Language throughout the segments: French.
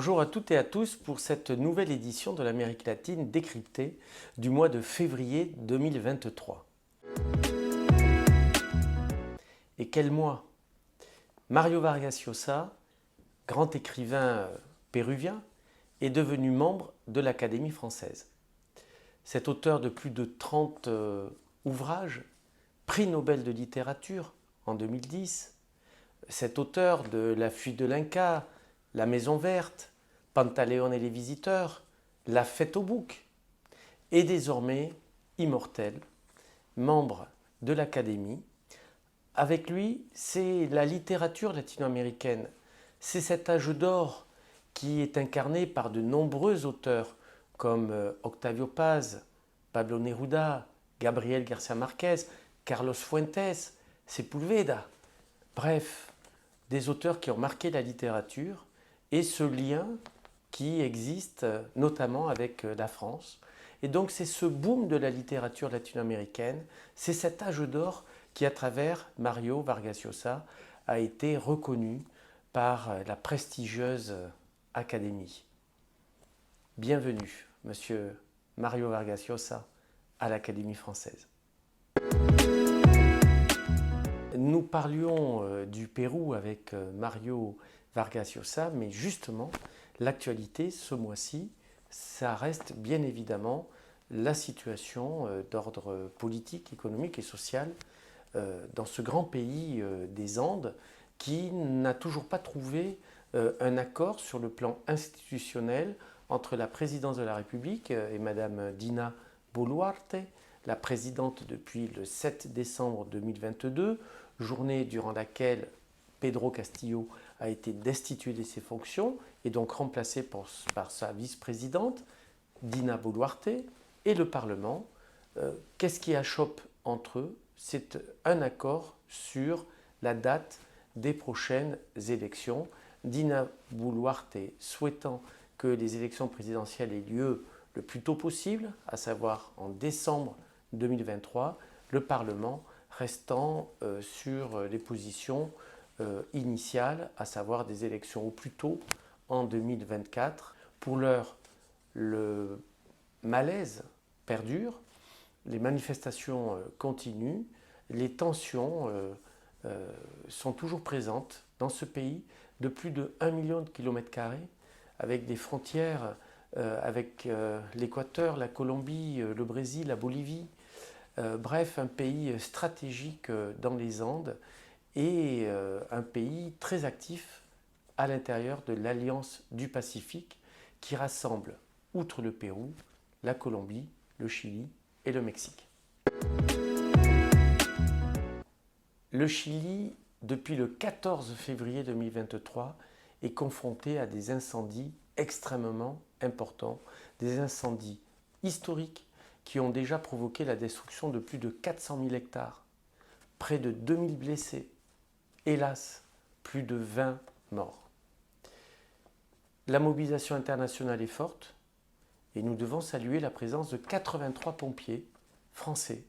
Bonjour à toutes et à tous pour cette nouvelle édition de l'Amérique latine décryptée du mois de février 2023. Et quel mois! Mario Vargas Llosa, grand écrivain péruvien, est devenu membre de l'Académie française. Cet auteur de plus de 30 ouvrages, prix Nobel de littérature en 2010, cet auteur de La fuite de l'Inca, La Maison verte, Pantaleon et les visiteurs, La fête au bouc, est désormais immortel, membre de l'Académie. Avec lui, c'est la littérature latino-américaine, c'est cet âge d'or qui est incarné par de nombreux auteurs comme Octavio Paz, Pablo Neruda, Gabriel García Márquez, Carlos Fuentes, Sepúlveda. Bref, des auteurs qui ont marqué la littérature et ce lien qui existe notamment avec la France. Et donc c'est ce boom de la littérature latino-américaine, c'est cet âge d'or qui, à travers Mario Vargas Llosa, a été reconnu par la prestigieuse Académie. Bienvenue, monsieur Mario Vargas Llosa, à l'Académie française. Nous parlions du Pérou avec Mario Vargas Llosa, mais justement, l'actualité ce mois-ci, ça reste bien évidemment la situation d'ordre politique, économique et social dans ce grand pays des Andes qui n'a toujours pas trouvé un accord sur le plan institutionnel entre la présidence de la République et Madame Dina Boluarte, la présidente depuis le 7 décembre 2022, journée durant laquelle Pedro Castillo a été destitué de ses fonctions et donc remplacé par sa vice-présidente, Dina Boluarte, et le Parlement. Qu'est-ce qui achoppe entre eux? C'est un accord sur la date des prochaines élections. Dina Boluarte souhaitant que les élections présidentielles aient lieu le plus tôt possible, à savoir en décembre 2023, le Parlement restant sur les positions initiales, à savoir des élections au plus tôt en 2024. Pour l'heure, le malaise perdure, les manifestations continuent, les tensions sont toujours présentes dans ce pays de plus de 1 million de kilomètres carrés, avec des frontières avec l'Équateur, la Colombie, le Brésil, la Bolivie. Bref, un pays stratégique dans les Andes et un pays très actif à l'intérieur de l'Alliance du Pacifique qui rassemble, outre le Pérou, la Colombie, le Chili et le Mexique. Le Chili, depuis le 14 février 2023, est confronté à des incendies extrêmement importants, des incendies historiques qui ont déjà provoqué la destruction de plus de 400 000 hectares, près de 2000 blessés, hélas, plus de 20 morts. La mobilisation internationale est forte et nous devons saluer la présence de 83 pompiers français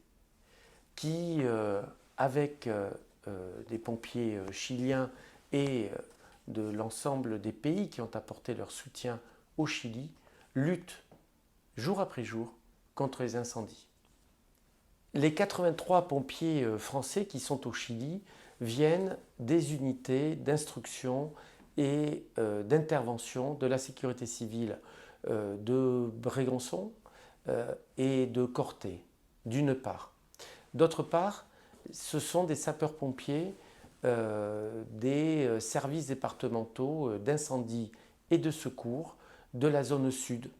qui, avec des pompiers chiliens et de l'ensemble des pays qui ont apporté leur soutien au Chili, luttent jour après jour contre les incendies. Les 83 pompiers français qui sont au Chili viennent des unités d'instruction et d'intervention de la sécurité civile de Brégançon et de Corté, d'une part. D'autre part, ce sont des sapeurs-pompiers des services départementaux d'incendie et de secours de la zone sud,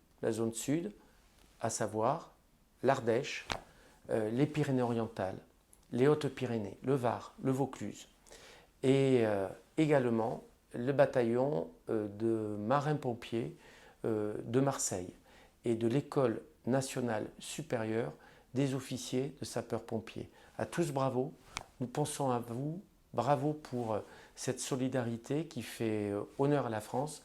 à savoir l'Ardèche, les Pyrénées-Orientales, les Hautes-Pyrénées, le Var, le Vaucluse, et également le bataillon de marins-pompiers de Marseille et de l'École nationale supérieure des officiers de sapeurs-pompiers. À tous, bravo, nous pensons à vous, bravo pour cette solidarité qui fait honneur à la France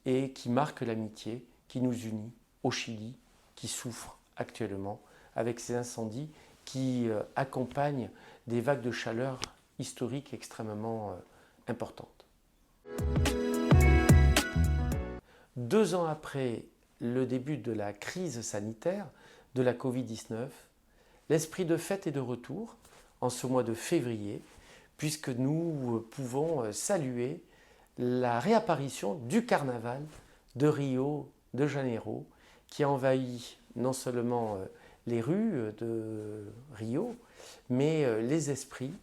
et qui marque l'amitié qui nous unit au Chili, qui souffre actuellement avec ces incendies qui accompagnent des vagues de chaleur historiques extrêmement importantes. 2 ans après le début de la crise sanitaire de la Covid-19, l'esprit de fête est de retour en ce mois de février, puisque nous pouvons saluer la réapparition du carnaval de Rio de Janeiro, qui a envahi non seulement les rues de Rio, mais les esprits.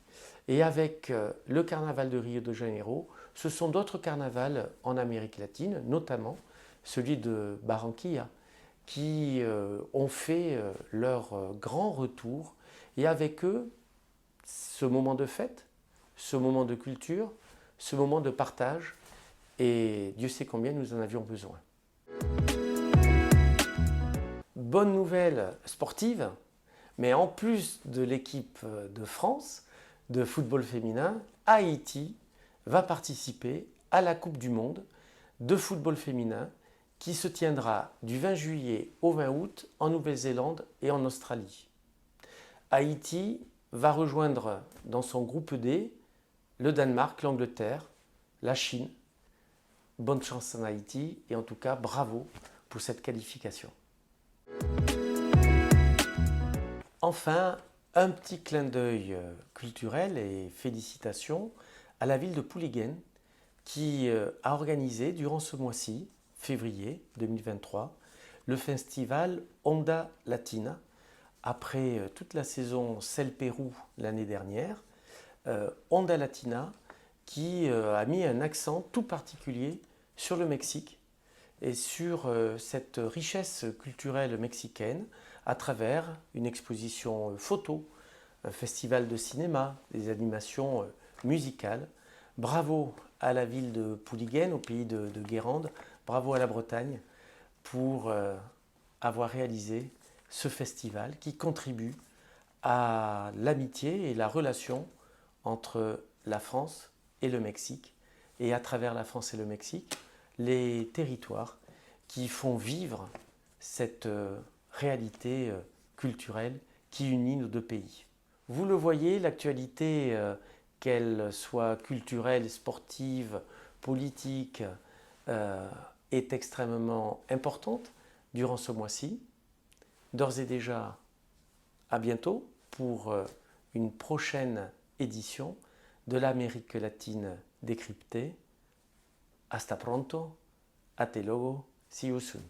Et avec le carnaval de Rio de Janeiro, ce sont d'autres carnavals en Amérique latine, notamment celui de Barranquilla, qui ont fait leur grand retour. Et avec eux, ce moment de fête, ce moment de culture, ce moment de partage. Et Dieu sait combien nous en avions besoin. Bonne nouvelle sportive, mais en plus de l'équipe de France de football féminin, Haïti va participer à la Coupe du Monde de football féminin qui se tiendra du 20 juillet au 20 août en Nouvelle-Zélande et en Australie. Haïti va rejoindre dans son groupe D le Danemark, l'Angleterre, la Chine. Bonne chance en Haïti et en tout cas bravo pour cette qualification. Enfin, un petit clin d'œil culturel et félicitations à la ville de Pouliguen qui a organisé durant ce mois-ci, février 2023, le festival Onda Latina. Après toute la saison Sel Pérou l'année dernière, Onda Latina qui a mis un accent tout particulier sur le Mexique et sur cette richesse culturelle mexicaine à travers une exposition photo, un festival de cinéma, des animations musicales. Bravo à la ville de Pouliguen, au pays de Guérande, bravo à la Bretagne pour avoir réalisé ce festival qui contribue à l'amitié et la relation entre la France et le Mexique, et à travers la France et le Mexique, les territoires qui font vivre cette réalité culturelle qui unit nos deux pays. Vous le voyez, l'actualité, qu'elle soit culturelle, sportive, politique, est extrêmement importante durant ce mois-ci. D'ores et déjà, à bientôt pour une prochaine édition de l'Amérique latine décryptée. Hasta pronto, hasta luego, see you soon.